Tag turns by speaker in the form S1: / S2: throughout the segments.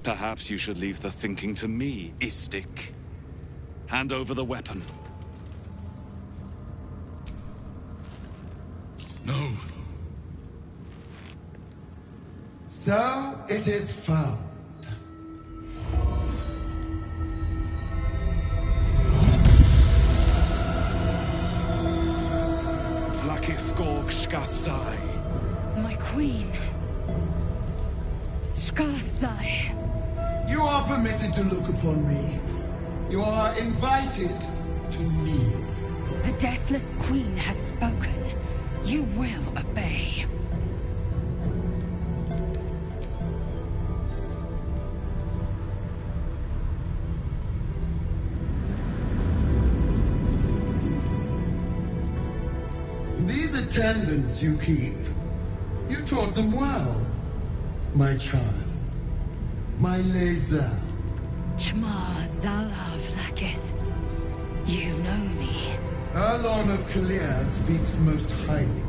S1: Perhaps you should leave the thinking to me, Istik. Hand over the weapon.
S2: No.
S3: So it is found.
S1: Vlakith Gorg Skathzai.
S4: My queen. Skathzai.
S3: You are permitted to look upon me. You are invited to kneel.
S4: The Deathless Queen has spoken. You will obey.
S3: These attendants you keep, you taught them well, my child. My laser.
S4: Shma Zala Vlakith. You know me.
S3: Erlon of Kalir speaks most highly,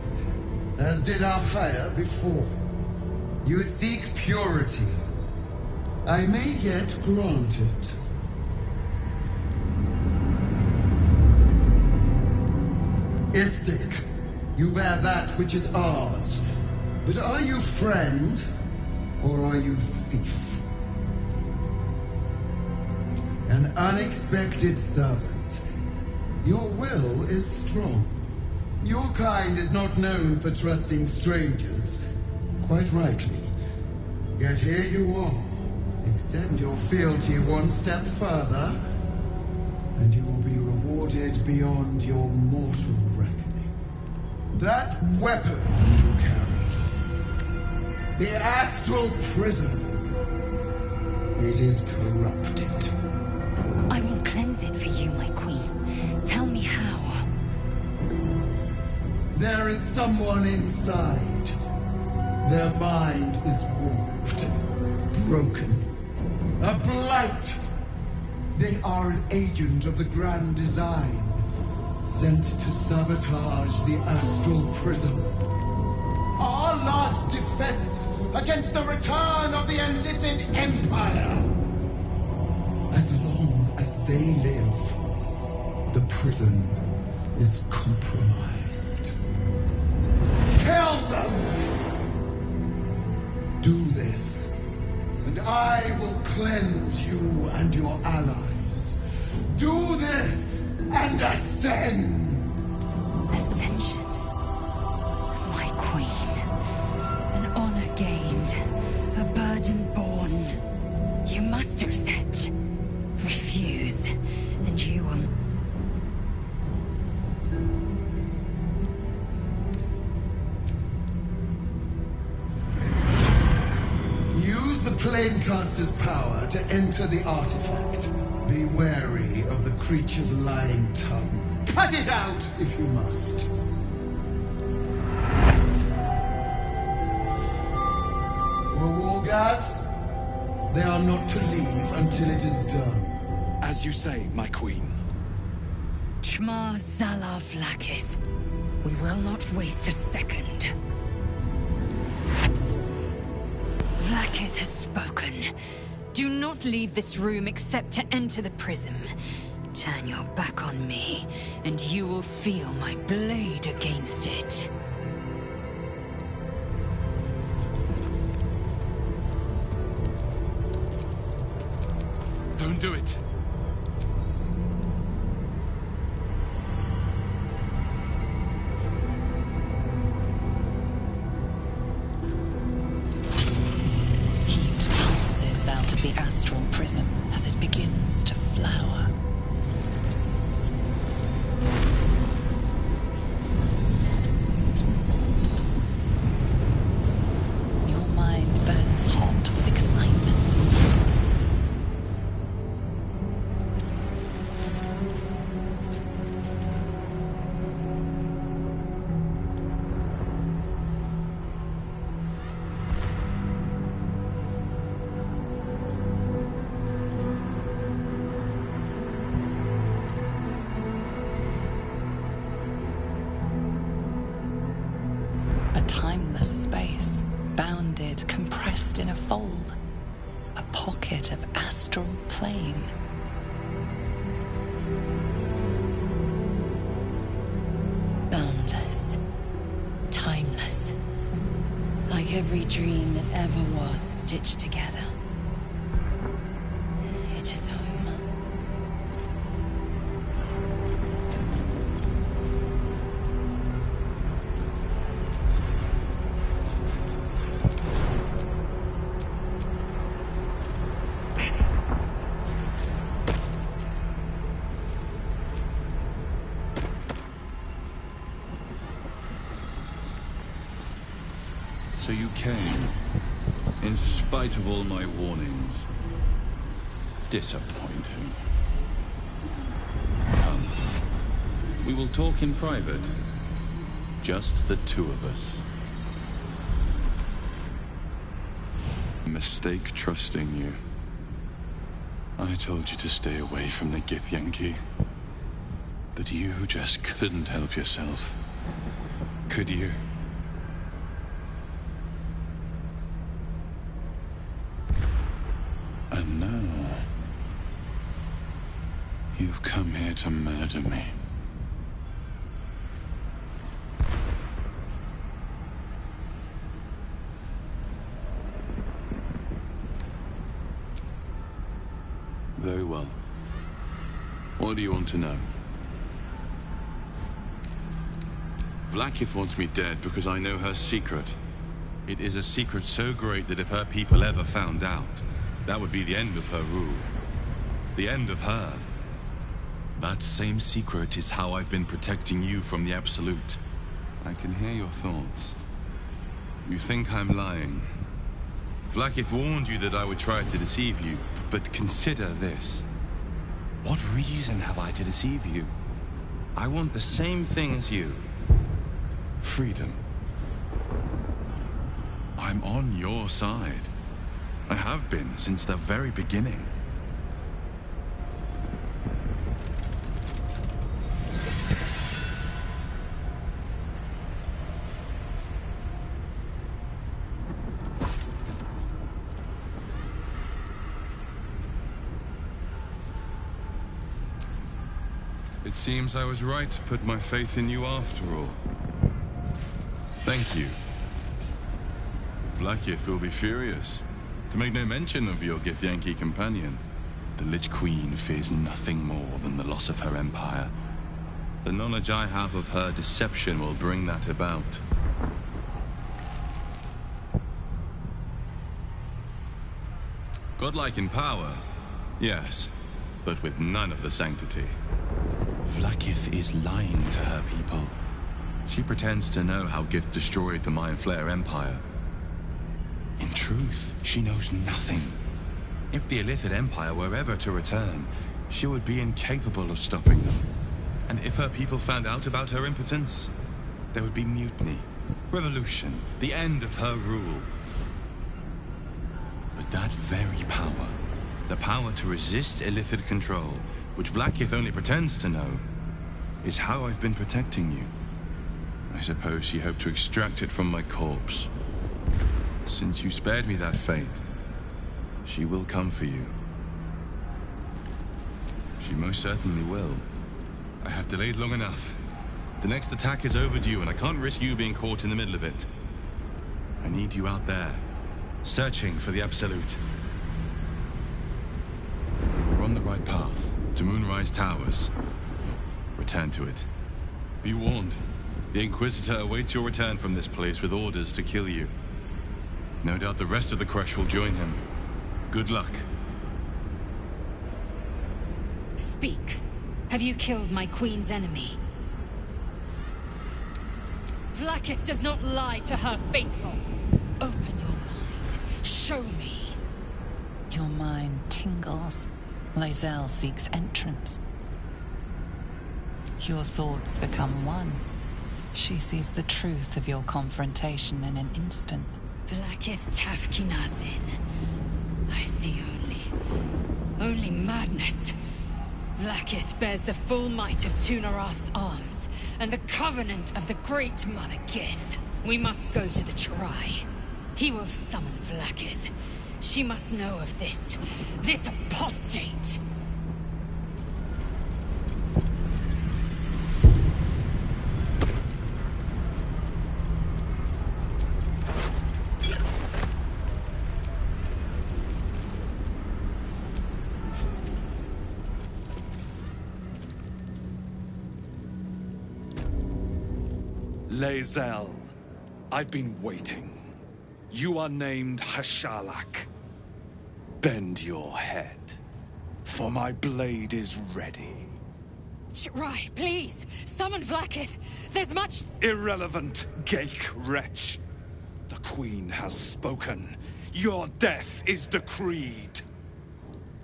S3: as did Alchaya before. You seek purity. I may yet grant it. Istik, you bear that which is ours. But are you friend, or are you thief? An unexpected servant. Your will is strong. Your kind is not known for trusting strangers. Quite rightly. Yet here you are. Extend your fealty one step further, and you will be rewarded beyond your mortal reckoning. That weapon you carry, the astral prism, it is corrupted.
S4: I will cleanse it for you, my queen. Tell me how.
S3: There is someone inside. Their mind is warped, broken, a blight. They are an agent of the grand design, sent to sabotage the astral prism. Our last defense against the return of the Illithid Empire. As long as they live, the prison is compromised. Kill them! Do this, and I will cleanse you and your allies. Do this, and ascend!
S4: Ascension. My queen. An honor gained. A burden borne. You must accept. Refuse, and you will...
S3: Use the Planecaster's power to enter the artifact. Be wary of the creature's lying tongue. Cut it out if you must. Wargas, they are not to leave until it is done.
S1: As you say, my queen.
S4: Shma Zala Vlakith. We will not waste a second. Vlakith has spoken. Do not leave this room except to enter the prism. Turn your back on me, and you will feel my blade against it.
S1: Don't do it.
S5: Heat pulses out of the astral prism as it begins to flower. Your mind burns hot with excitement. pocket of astral plane. Boundless. Timeless. Like every dream that ever was stitched together. It is home.
S1: So you came, in spite of all my warnings. Disappointing. Come, we will talk in private. Just the two of us. Mistake trusting you. I told you to stay away from the Githyanki. But you just couldn't help yourself. Could you? And now, you've come here to murder me. Very well. What do you want to know? Vlaakith wants me dead because I know her secret. It is a secret so great that if her people ever found out, that would be the end of her rule. The end of her. That same secret is how I've been protecting you from the Absolute. I can hear your thoughts. You think I'm lying. Vlaakith warned you that I would try to deceive you, but consider this. What reason have I to deceive you? I want the same thing as you. Freedom. I'm on your side. I have been since the very beginning. It seems I was right to put my faith in you after all. Thank you. Vlaakith will be furious. To make no mention of your Githyanki companion, the Lich Queen fears nothing more than the loss of her empire. The knowledge I have of her deception will bring that about. Godlike in power, yes, but with none of the sanctity. Vlaakith is lying to her people. She pretends to know how Gith destroyed the Mind Flayer Empire. In truth, she knows nothing. If the Illithid Empire were ever to return, she would be incapable of stopping them. And if her people found out about her impotence, there would be mutiny, revolution, the end of her rule. But that very power, the power to resist Illithid control, which Vlaakith only pretends to know, is how I've been protecting you. I suppose she hoped to extract it from my corpse. Since you spared me that fate, she will come for you. She most certainly will. I have delayed long enough. The next attack is overdue, and I can't risk you being caught in the middle of it. I need you out there, searching for the Absolute. We're on the right path, to Moonrise Towers. Return to it. Be warned, the Inquisitor awaits your return from this place with orders to kill you. No doubt the rest of the Kresh will join him. Good luck.
S4: Speak. Have you killed my queen's enemy? Vlaakith does not lie to her faithful. Open your mind. Show me.
S5: Your mind tingles. Lae'zel seeks entrance. Your thoughts become one. She sees the truth of your confrontation in an instant.
S4: Vlaakith Tafkinazin. I see only madness. Vlaakith bears the full might of Tunarath's arms, and the covenant of the Great Mother Gith. We must go to the Terai. He will summon Vlaakith. She must know of this. This apostate.
S2: Lae'zel, I've been waiting. You are named Hashalak. Bend your head, for my blade is ready.
S4: Rai, please, summon Vlaakith. There's much...
S2: Irrelevant, Geik wretch. The Queen has spoken. Your death is decreed.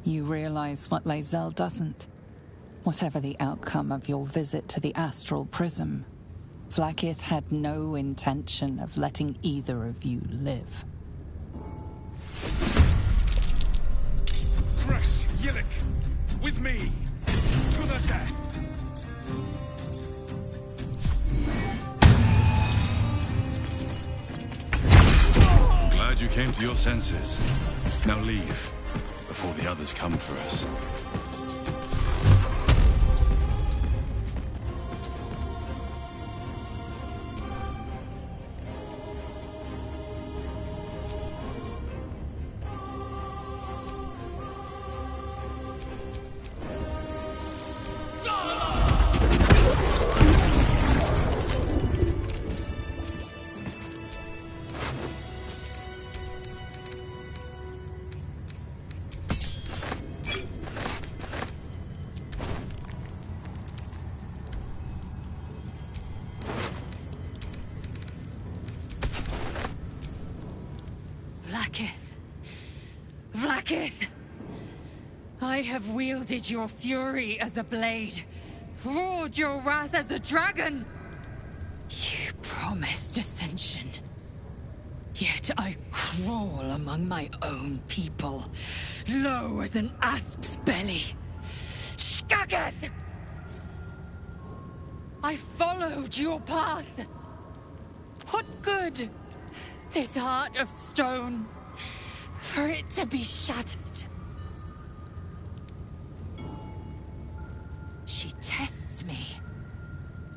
S5: You realize what Lae'zel doesn't? Whatever the outcome of your visit to the Astral Prism, Vlaakith had no intention of letting either of you live.
S2: Fresh Yillik, with me, to the death!
S1: Glad you came to your senses. Now leave, before the others come for us.
S4: Vlaakith! I have wielded your fury as a blade, roared your wrath as a dragon. You promised ascension. Yet I crawl among my own people, low as an asp's belly. Shkageth! I followed your path. What good? This heart of stone, for it to be shattered. She tests me.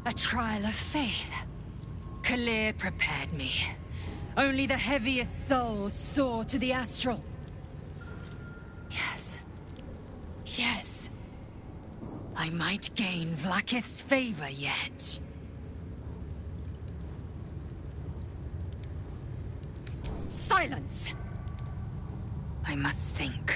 S4: A trial of faith. Kalir prepared me. Only the heaviest souls soar to the astral. Yes. Yes. I might gain Vlaakith's favor yet. Silence! I must think.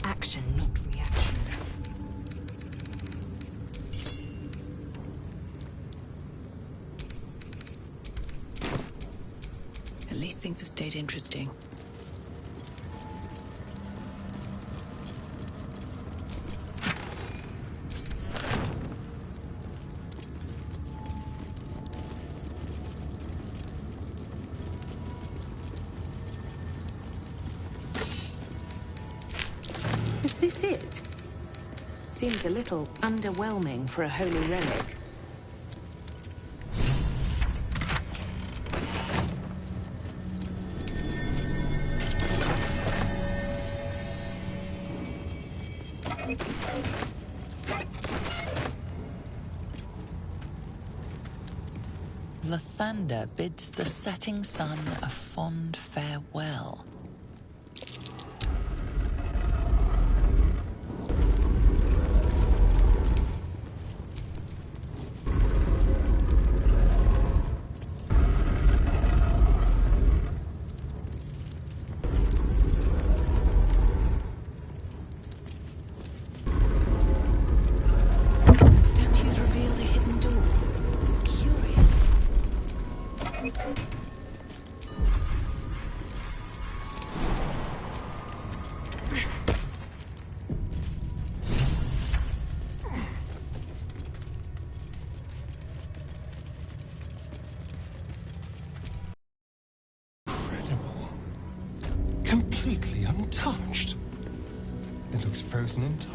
S4: Action, not reaction.
S6: At least things have stayed interesting.
S7: Is this it? Seems a little underwhelming for a holy relic.
S5: Lathander bids the setting sun a fond farewell.
S7: The statues revealed a hidden door. Curious.
S8: touched. It looks frozen in time.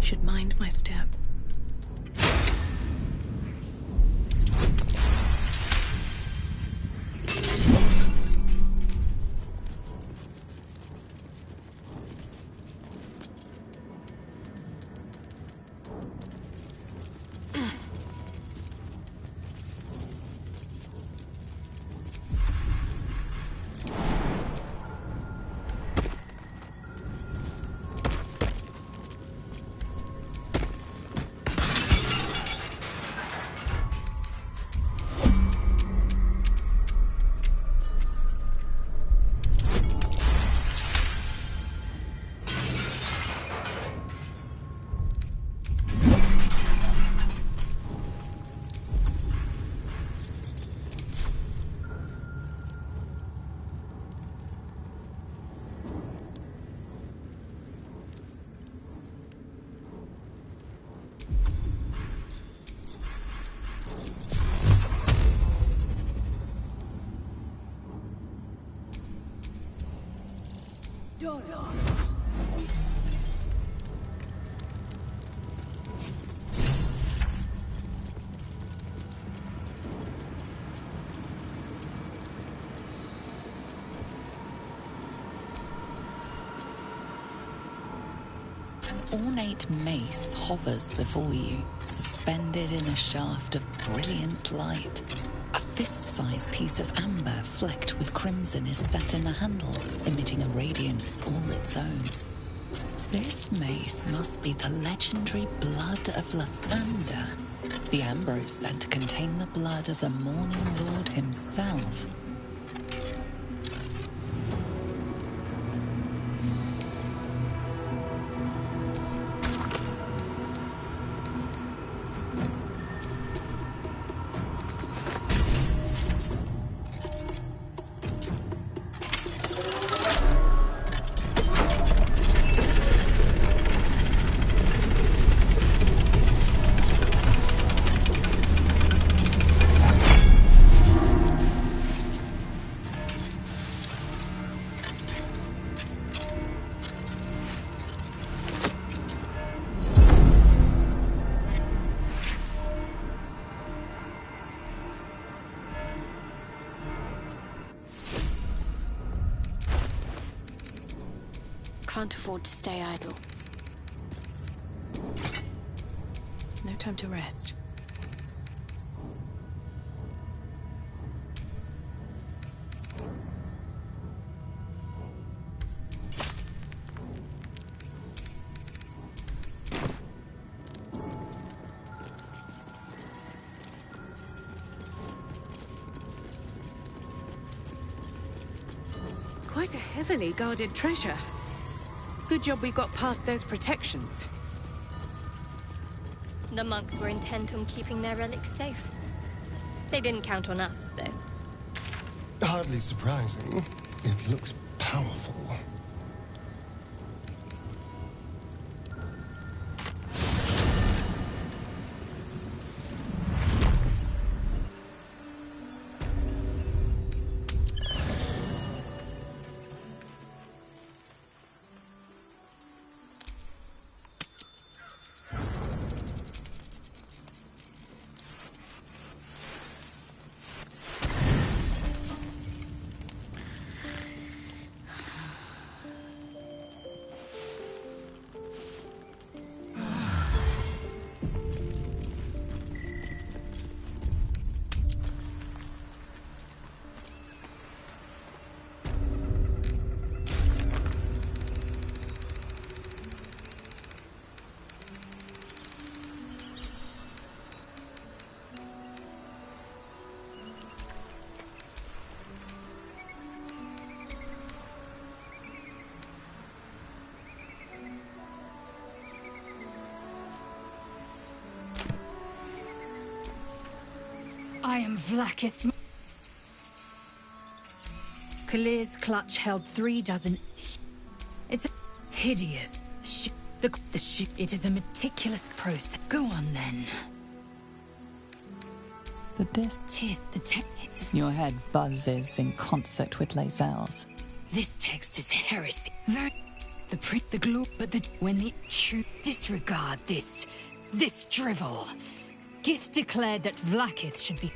S6: Should mind my step.
S5: An ornate mace hovers before you, suspended in a shaft of brilliant light. A fist-sized piece of amber flecked with crimson is set in the handle, emitting a radiance all its own. This mace must be the legendary blood of Lathander. The amber is said to contain the blood of the Morning Lord himself.
S7: Can't afford to stay idle.
S6: No time to rest.
S7: Quite a heavily guarded treasure. Good job we got past those protections.
S9: The monks were intent on keeping their relics safe. They didn't count on us, though.
S8: Hardly surprising. It looks powerful.
S4: I am Vlakith's... Kalir's clutch held 3 dozen... It's hideous. It is a meticulous process. Go on, then.
S5: The disc. Your head buzzes in concert with Lae'zel's.
S4: This text is heresy. The globe, but when the true disregard this drivel. Gith declared that Vlaakith should be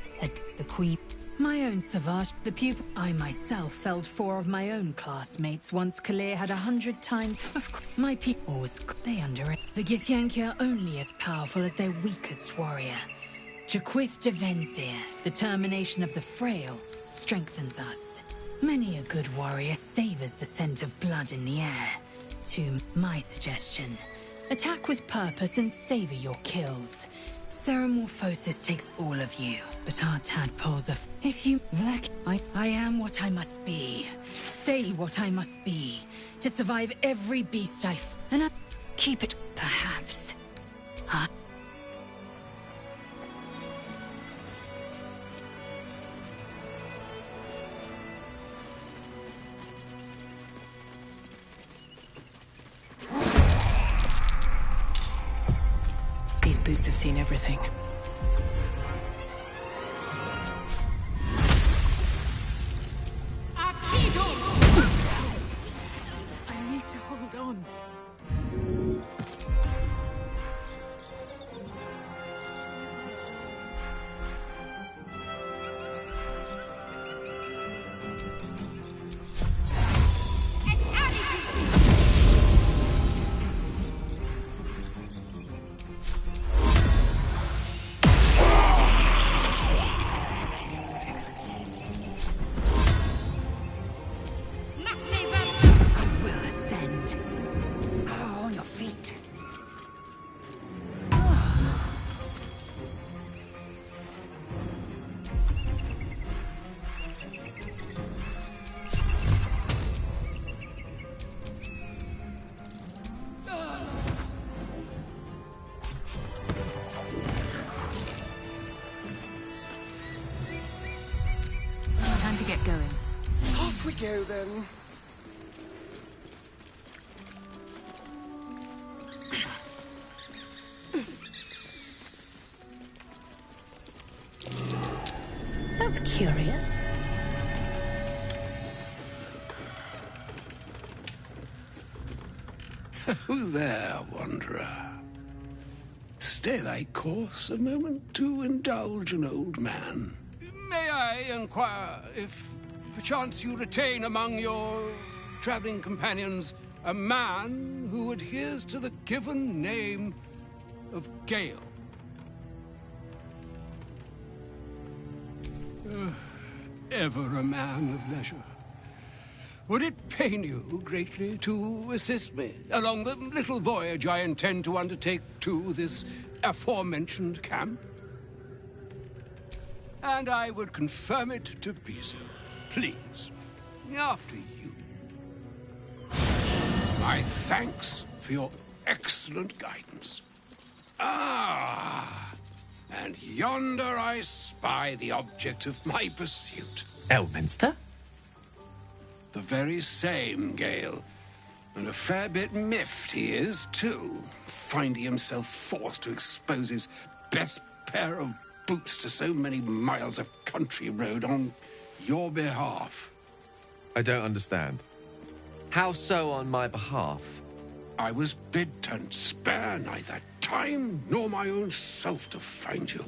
S4: the queen. My own Savage, the pupil. I myself felled 4 of my own classmates once Kalir had 100 times. Of course, my people was they under it. The Githyanki are only as powerful as their weakest warrior. Jaquith de Venzir, the termination of the frail, strengthens us. Many a good warrior savors the scent of blood in the air. To my suggestion, attack with purpose and savor your kills. Ceramorphosis takes all of you, but our tadpoles are... If you... I am what I must be. Say what I must be. To survive every beast and I keep it, perhaps.
S6: These boots have seen everything. I need to hold on. To get going.
S8: Off we go, then.
S7: That's curious.
S10: Who there, wanderer? Stay thy course a moment to indulge an old man. May I inquire if perchance you retain among your traveling companions a man who adheres to the given name of Gale? Ever a man of leisure. Would it pain you greatly to assist me along the little voyage I intend to undertake to this aforementioned camp? And I would confirm it to be so. Please, after you. My thanks for your excellent guidance. Ah, and yonder I spy the object of my pursuit.
S11: Elminster?
S10: The very same, Gale. And a fair bit miffed he is, too, finding himself forced to expose his best pair of boots to so many miles of country road on your behalf.
S11: I don't understand. How so on my behalf?
S10: I was bid to spare neither time nor my own self to find you.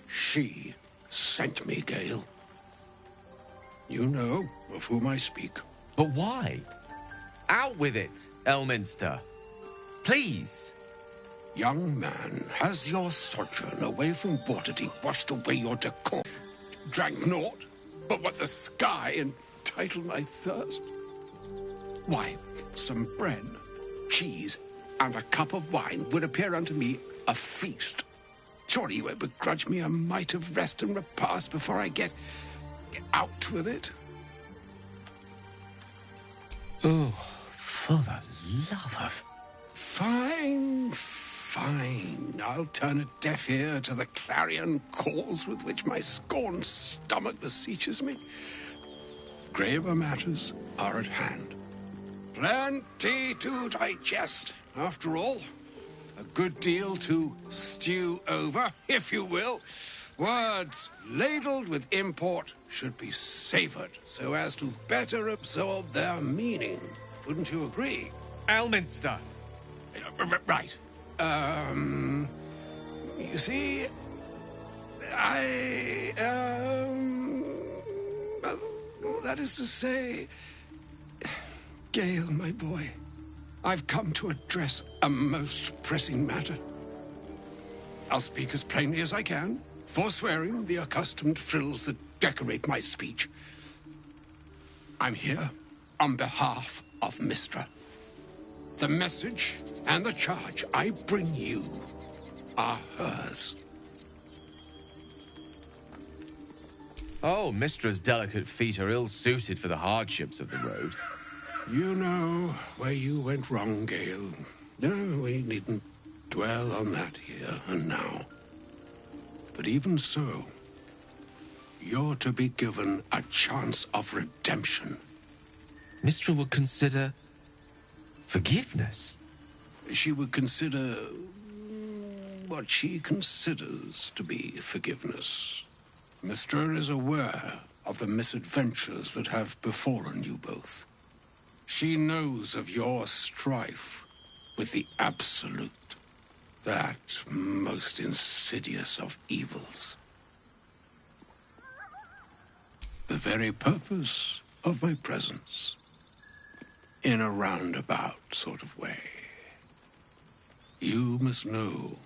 S10: She sent me, Gale. You know of whom I speak.
S11: But why? Out with it, Elminster. Please.
S10: Young man, has your sojourn away from Waterdeep washed away your decor? Drank naught but what the sky entitled my thirst? Why, some bread, cheese, and a cup of wine would appear unto me a feast. Surely you won't begrudge me a mite of rest and repast before I get out with it?
S11: Oh, for the love of...
S10: Fine. I'll turn a deaf ear to the clarion calls with which my scorned stomach beseeches me. Graver matters are at hand. Plenty to digest, after all. A good deal to stew over, if you will. Words ladled with import should be savored so as to better absorb their meaning. Wouldn't you agree?
S11: Elminster.
S10: Right. You see, that is to say, Gale, my boy, I've come to address a most pressing matter. I'll speak as plainly as I can, forswearing the accustomed frills that decorate my speech. I'm here on behalf of Mystra. The message and the charge I bring you are hers.
S11: Oh, Mistra's delicate feet are ill-suited for the hardships of the road.
S10: You know where you went wrong, Gale. No, we needn't dwell on that here and now. But even so, you're to be given a chance of redemption.
S11: Mistra would consider forgiveness.
S10: She would consider what she considers to be forgiveness. Mystra is aware of the misadventures that have befallen you both. She knows of your strife with the Absolute, that most insidious of evils. The very purpose of my presence, in a roundabout sort of way. You must know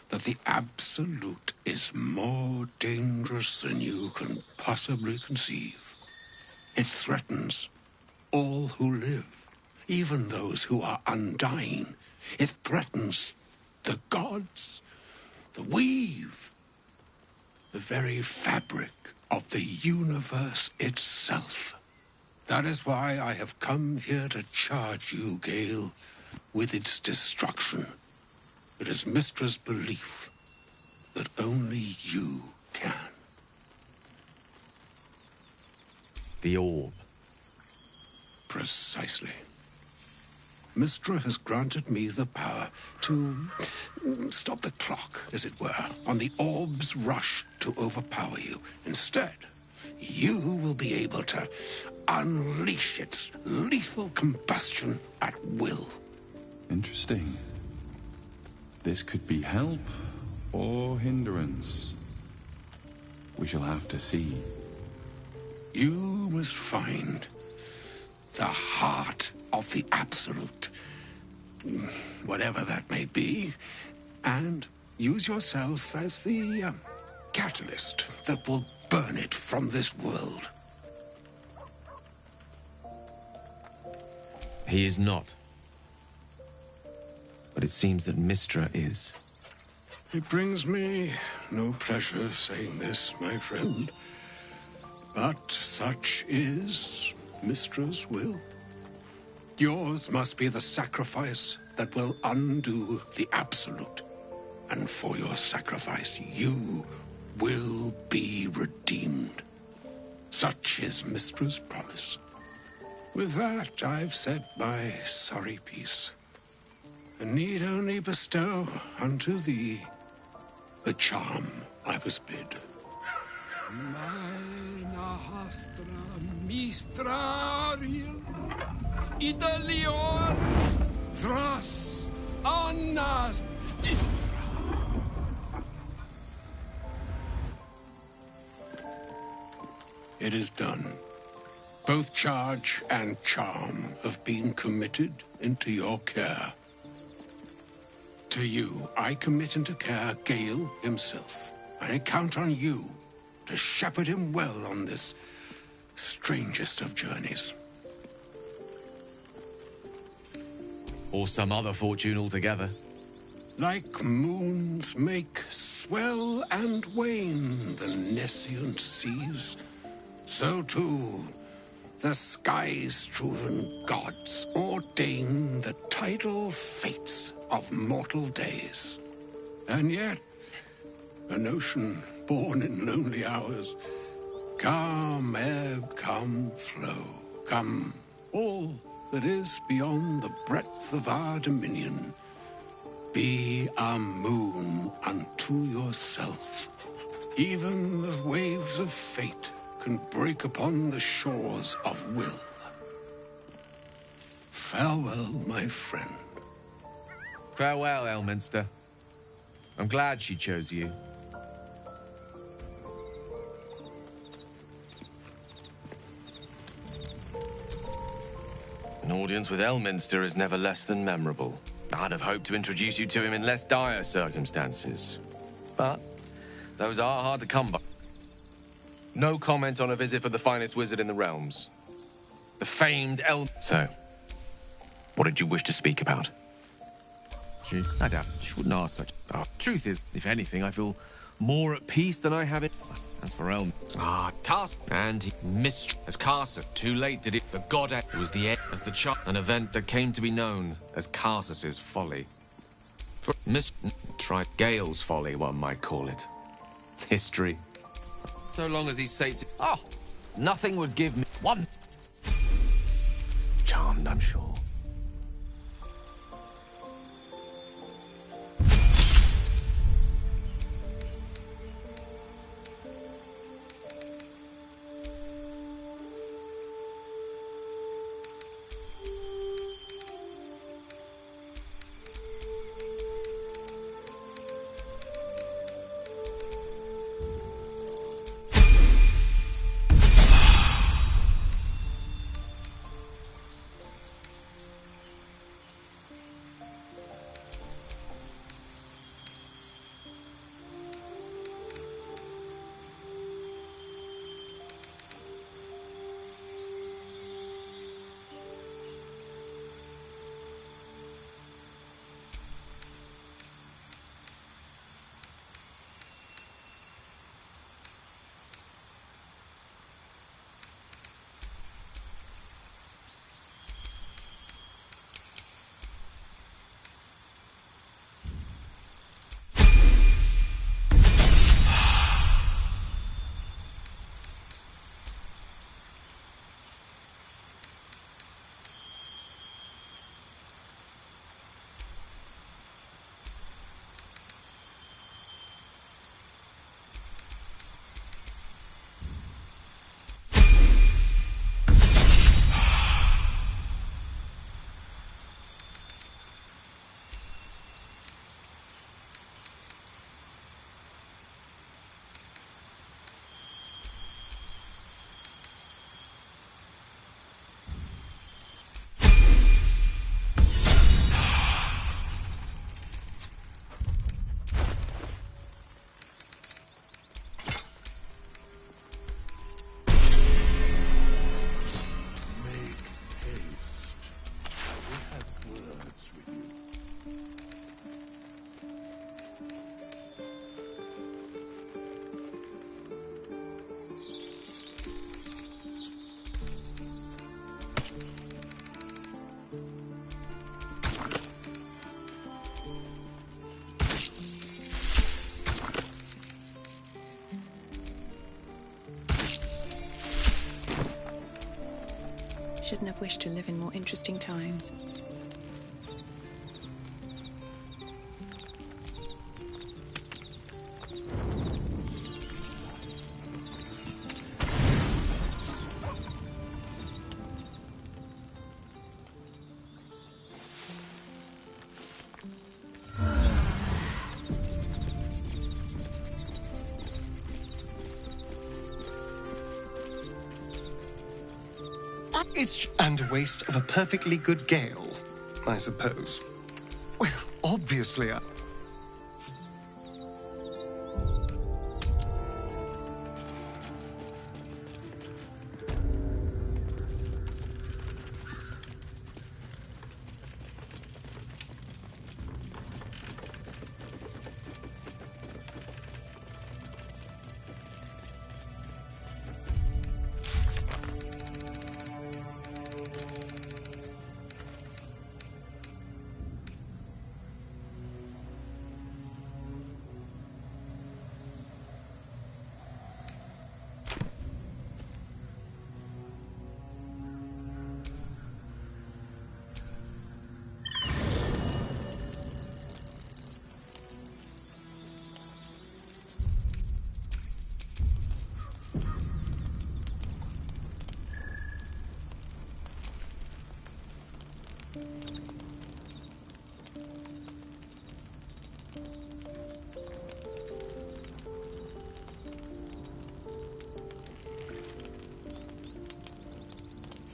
S10: that the Absolute is more dangerous than you can possibly conceive. It threatens all who live, even those who are undying. It threatens the gods, the weave, the very fabric of the universe itself. That is why I have come here to charge you, Gale, with its destruction. It is Mistra's belief that only you can.
S11: The orb.
S10: Precisely. Mystra has granted me the power to stop the clock, as it were, on the orb's rush to overpower you. Instead, you will be able to unleash its lethal combustion at will.
S1: Interesting. This could be help or hindrance. We shall have to see.
S10: You must find the heart of the Absolute, whatever that may be, and use yourself as the catalyst that will burn it from this world.
S11: He is not. But it seems that Mystra is.
S10: It brings me no pleasure saying this, my friend, but such is Mistra's will. Yours must be the sacrifice that will undo the Absolute. And for your sacrifice, you will be redeemed. Such is Mistra's promise. With that, I've said my sorry piece, and need only bestow unto thee the charm I was bid. Mina hastra mistraril Idalion Thras Annas It is done. Both charge and charm have been committed into your care. To you, I commit into care Gale himself. I count on you to shepherd him well on this strangest of journeys.
S11: Or some other fortune altogether.
S10: Like moons make swell and wane the nescient seas, so too the sky-strewn gods ordain the tidal fates of mortal days. And yet, an ocean born in lonely hours, come ebb, come flow, come all that is beyond the breadth of our dominion. Be a moon unto yourself, Even the waves of fate can break upon the shores of will. Farewell, my friend.
S11: Farewell, Elminster. I'm glad she chose you. An audience with Elminster is never less than memorable. I'd have hoped to introduce you to him in less dire circumstances. But those are hard to come by. No comment on a visit for the finest wizard in the realms. The famed So, what did you wish to speak about? I doubt she wouldn't ask such. Truth is, if anything, I feel more at peace than I have it. As for Cast and he missed as Carsus. Too late did it. The god it was the end as the child. An event that came to be known as Carsus's folly. Tried Gale's folly, one might call it. History. So long as he sates it. Oh, nothing would give me one. Charmed, I'm sure.
S6: Shouldn't have wished to live in more interesting times.
S8: It's and a waste of a perfectly good gale, I suppose. Well, obviously I...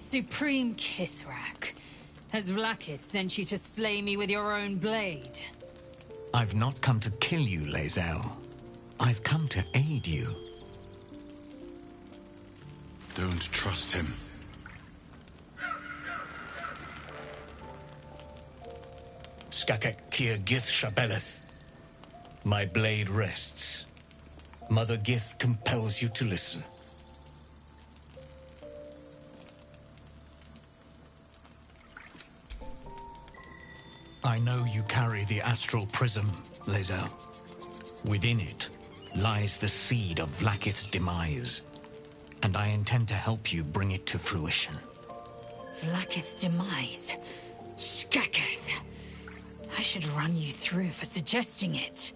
S4: Supreme Kithrak, has Vlakith sent you to slay me with your own blade?
S12: I've not come to kill you, Lae'zel. I've come to aid you.
S1: Don't trust him.
S12: Skakek Kir Gith Shabeleth. My blade rests. Mother Gith compels you to listen. I know you carry the astral prism, Lae'zel. Within it lies the seed of Vlakith's demise, and I intend to help you bring it to fruition.
S4: Vlakith's demise? Skaketh! I should run you through for suggesting it.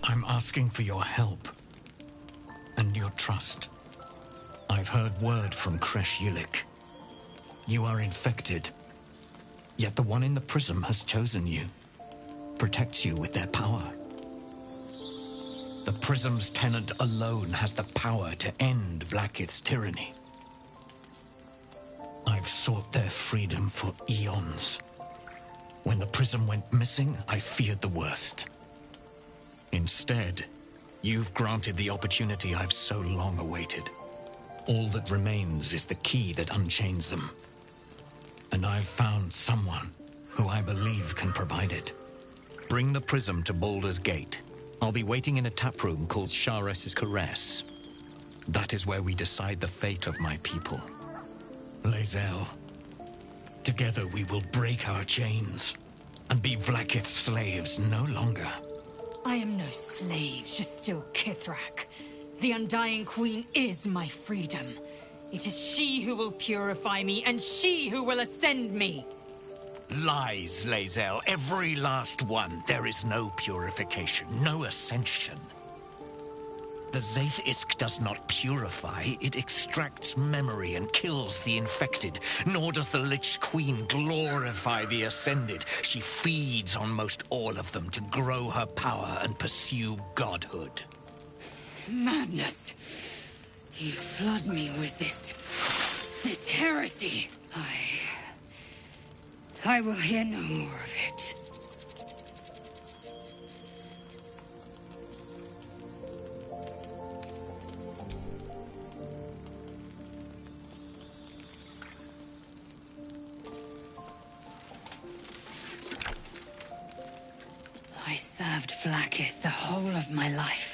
S12: I'm asking for your help and your trust. I've heard word from Kresh Yulik. You are infected, yet the one in the prism has chosen you, protects you with their power. The prism's tenant alone has the power to end Vlakith's tyranny. I've sought their freedom for eons. When the prism went missing, I feared the worst. Instead, you've granted the opportunity I've so long awaited. All that remains is the key that unchains them. And I've found someone who I believe can provide it. Bring the prism to Baldur's Gate. I'll be waiting in a taproom called Shares's Caress. That is where we decide the fate of my people. Lae'zel, together we will break our chains and be Vlakith's slaves no longer.
S4: I am no slave, just still Kithrak. The Undying Queen is my freedom. It is she who will purify me, and she who will ascend me.
S12: Lies, Lae'zel, every last one. There is no purification, no ascension. The Zaith Isk does not purify, it extracts memory and kills the infected. Nor does the Lich Queen glorify the ascended. She feeds on most all of them to grow her power and pursue godhood.
S4: Madness! You flood me with this heresy. I will hear no more of it. I served Vlakith the whole of my life.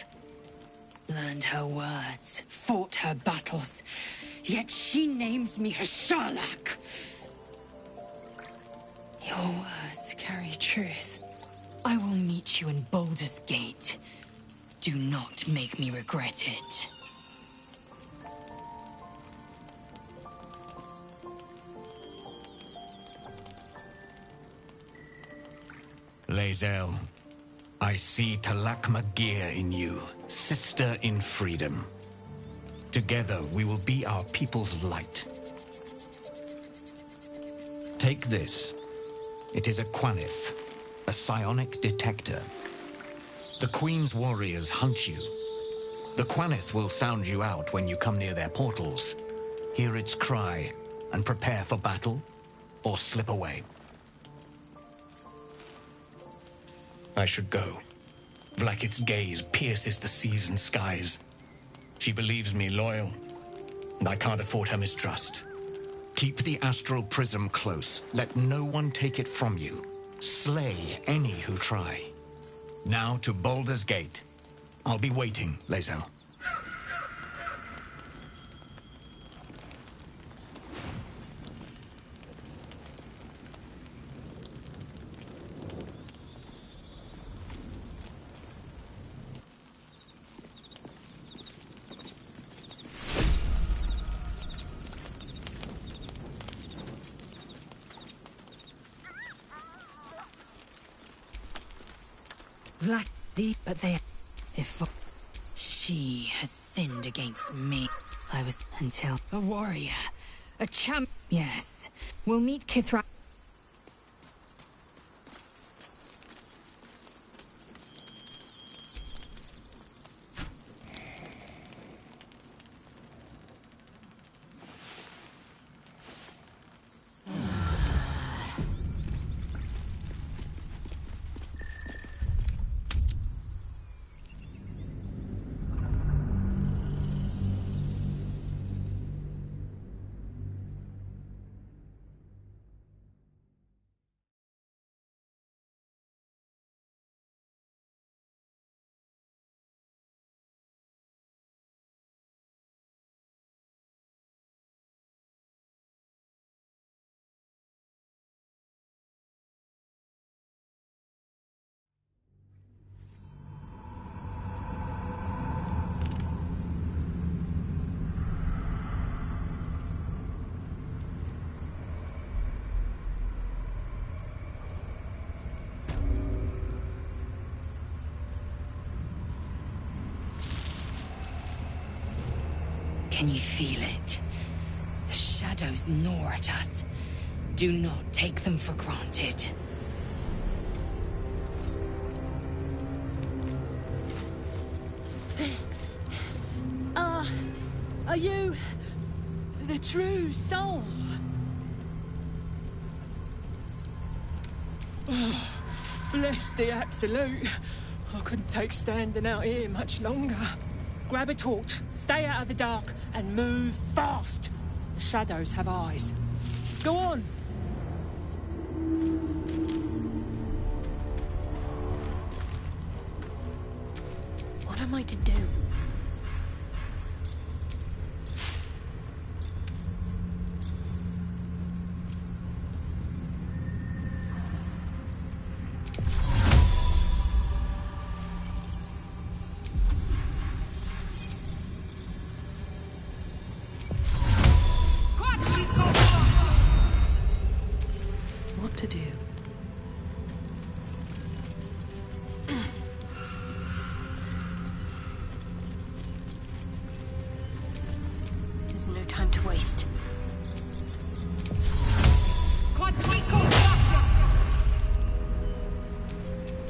S4: Learned her words, fought her battles, yet she names me Hashalak. Your words carry truth. I will meet you in Baldur's Gate. Do not make me regret it.
S12: Lae'zel, I see Talak Magir in you, sister in freedom. Together we will be our people's light. Take this. It is a Quanith, a psionic detector. The Queen's warriors hunt you. The Quanith will sound you out when you come near their portals. Hear its cry and prepare for battle, or slip away. I should go. Vlakith's gaze pierces the seas and skies. She believes me loyal, and I can't afford her mistrust. Keep the astral prism close. Let no one take it from you. Slay any who try. Now to Baldur's Gate. I'll be waiting, Lae'zel.
S4: But they... If she has sinned against me, I was until a warrior, a champ. Yes, we'll meet Kithrak. Can you feel it? The shadows gnaw at us. Do not take them for granted.
S13: Are you the true soul? Oh, bless the absolute. I couldn't take standing out here much longer. Grab a torch, stay out of the dark, and move fast. The shadows have eyes. Go on.
S9: What am I to do?
S7: What to do?
S9: There's no time to waste.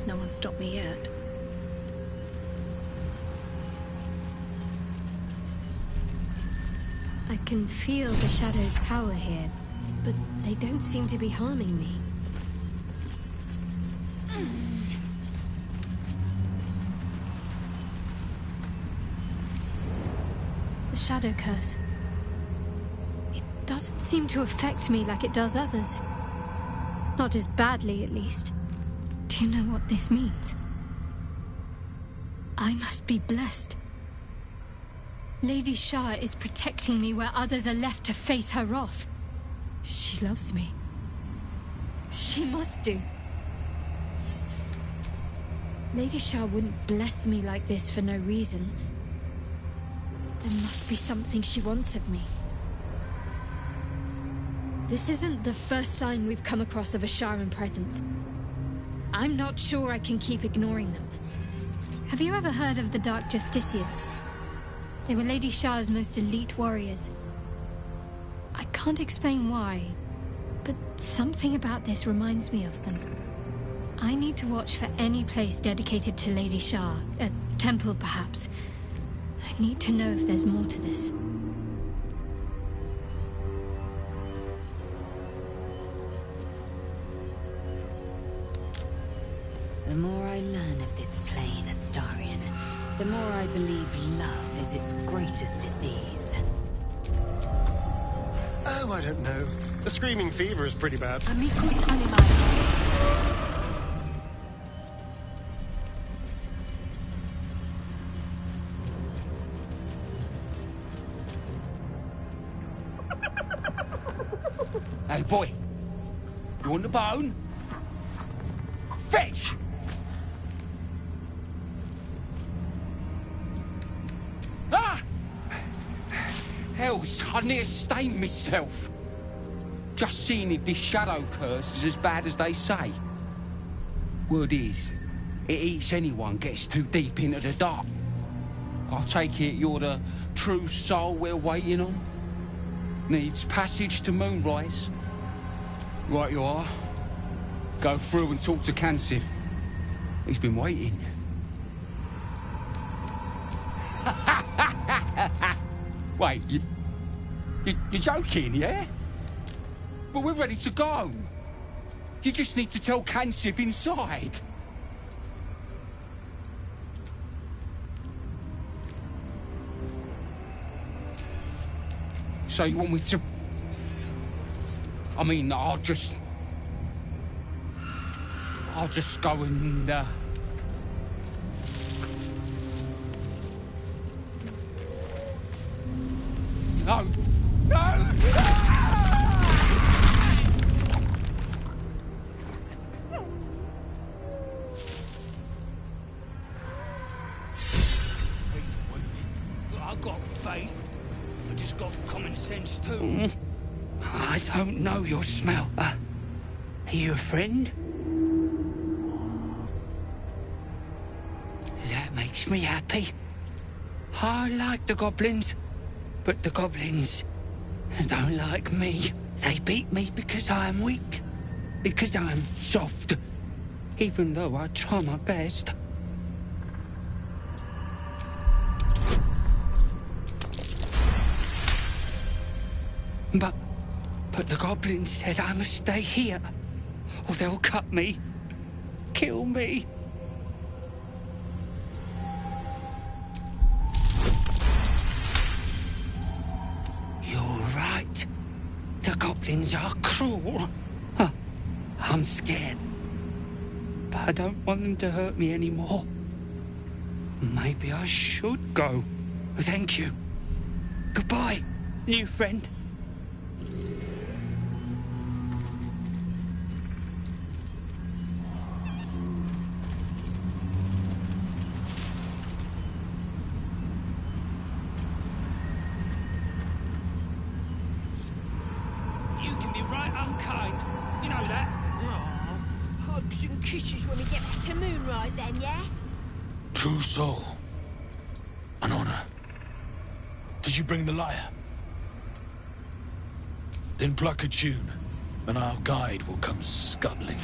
S7: No one stopped me yet.
S9: I can feel the shadow's power here, but they don't seem to be harming me. The shadow curse. It doesn't seem to affect me like it does others. Not as badly, at least. Do you know what this means? I must be blessed. Lady Shah is protecting me where others are left to face her wrath. She loves me. She must do. Lady Shah wouldn't bless me like this for no reason. There must be something she wants of me. This isn't the first sign we've come across of a Sharan presence. I'm not sure I can keep ignoring them. Have you ever heard of the Dark Justiciars? They were Lady Shah's most elite warriors. I can't explain why, but something about this reminds me of them. I need to watch for any place dedicated to Lady Shah, a temple perhaps. I need to know if there's more to this.
S4: The more I learn of this plane, Astarion, the more I believe love is its greatest disease.
S8: Oh, I don't know. The screaming fever is pretty bad.
S7: Amicus animae.
S10: Hey, boy. You want the bone? Fetch! Ah! Hells, I near stained myself. Just seeing if this shadow curse is as bad as they say. Word is, it eats anyone gets too deep into the dark. I take it you're the true soul we're waiting on? Needs passage to Moonrise? Right you are. Go through and talk to Kansif. He's been waiting. Wait, you're joking, yeah? But we're ready to go. You just need to tell Kansif inside. So you want me to... I mean, I'll just go and, No! No!
S14: I've got faith. I just got common sense too.
S10: I don't know your smell. Are you a friend? That makes me happy. I like the goblins.
S14: But the goblins don't like me. They beat me because I am weak, because I am soft, even though I try my best. But the goblins said I must stay here, or they'll cut me, kill me. You're right. The goblins are cruel. Huh. I'm scared. But I don't want them to hurt me anymore. Maybe I should go. Thank you. Goodbye, new friend. You can be right unkind. You know that.
S15: Hugs and kisses when we get back to Moonrise then, yeah?
S2: True soul. An honor. Did you bring the lyre? Then pluck a tune, and our guide will come scuttling.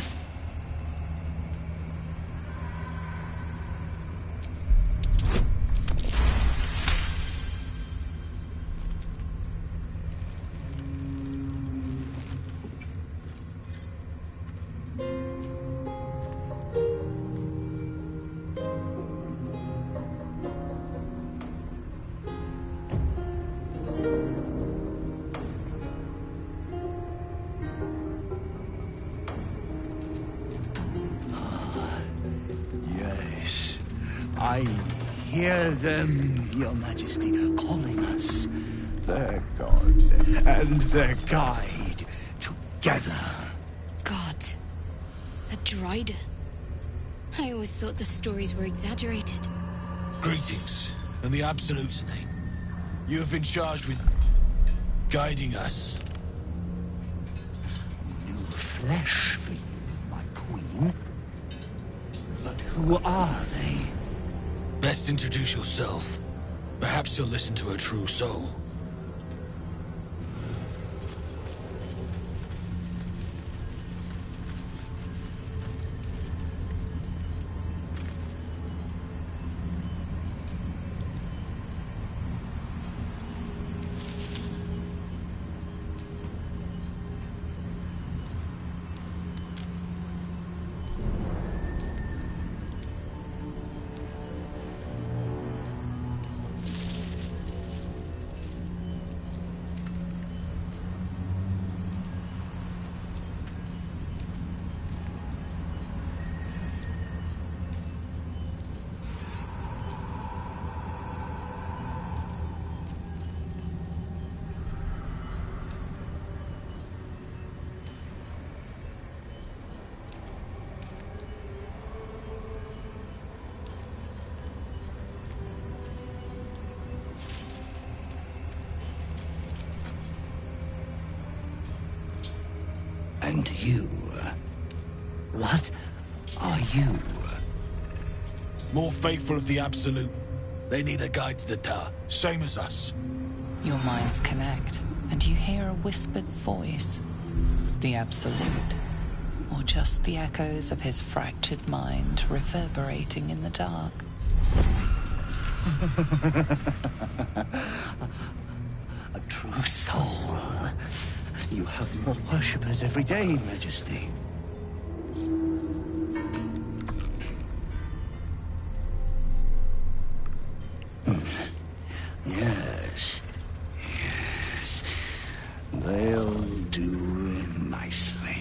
S16: Yes, I hear them, Your Majesty, calling us, their god and their guide, together.
S9: God. A Drider. I always thought the stories were exaggerated.
S2: Greetings, in the Absolute's name. You have been charged with guiding us.
S16: New flesh for you, my queen. But who are they?
S2: Best introduce yourself. Perhaps you'll listen to a true soul.
S16: And you? What are you?
S2: More faithful of the Absolute. They need a guide to the tower, same as us.
S5: Your minds connect, and you hear a whispered voice. The Absolute. Or just the echoes of his fractured mind reverberating in the dark.
S16: A true soul. You have more worshippers every day, Majesty. Yes. Yes. They'll do nicely.